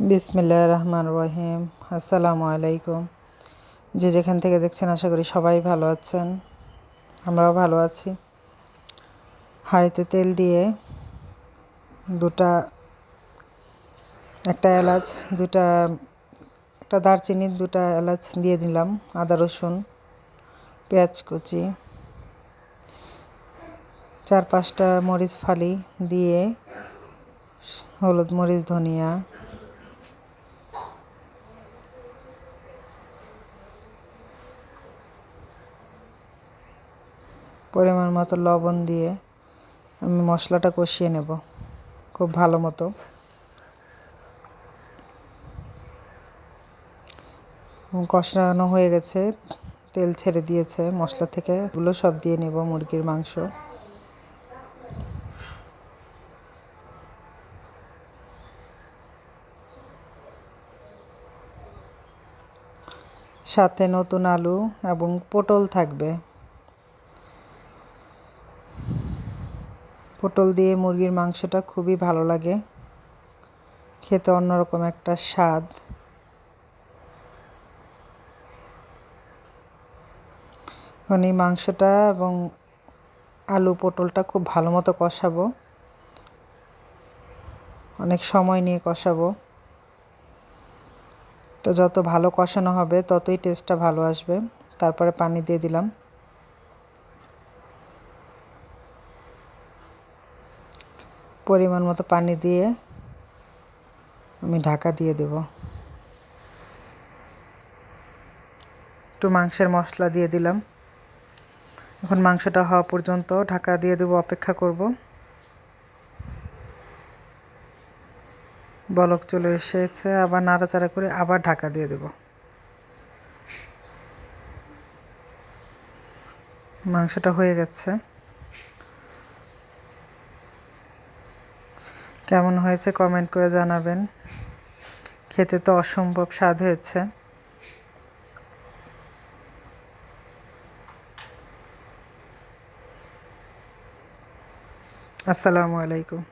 বিসমিল্লাহির রহমানির রহিম। আসসালামু আলাইকুম। যে যেখান থেকে দেখছেন আশা করি সবাই ভালো আছেন, আমরাও ভালো আছি। হাঁড়িতে তেল দিয়ে একটা এলাচ, একটা দারচিনি, দুটা এলাচ দিয়ে দিলাম, আদা রসুন, পেঁয়াজ কুচি, 4-5টা মরিচ ফালি দিয়ে, হলুদ মরিচ ধনিয়া, পরিমাণ মতো লবণ দিয়ে আমি মশলাটা কষিয়ে নেব খুব ভালো মতো। কষানো হয়ে গেছে, তেল ছেড়ে দিয়েছে মশলা থেকে, এগুলো সব দিয়ে নেব মুরগির মাংস। সাথে নতুন আলু এবং পটল থাকবে। পটল দিয়ে মুরগির মাংসটা খুবই ভালো লাগে খেতে, অন্যরকম একটা স্বাদ। এখন এই মাংসটা এবং আলু পটলটা খুব ভালো মতো কষাবো, অনেক সময় নিয়ে কষাবো। তো যত ভালো কষানো হবে ততই টেস্টটা ভালো আসবে। তারপরে পানি দিয়ে দিলাম। পরিমাণ মতো পানি দিয়ে আমি ঢাকা দিয়ে দেব। একটু মাংসের মশলা দিয়ে দিলাম। এখন মাংসটা হওয়া পর্যন্ত ঢাকা দিয়ে দেবো, অপেক্ষা করব। বলক চলে এসেছে, আবার নাড়াচাড়া করে আবার ঢাকা দিয়ে দেব। মাংসটা হয়ে গেছে। কেমন হয়েছে কমেন্ট করে জানাবেন। খেতে তো অসম্ভব স্বাদ হয়েছে। আসসালামু আলাইকুম।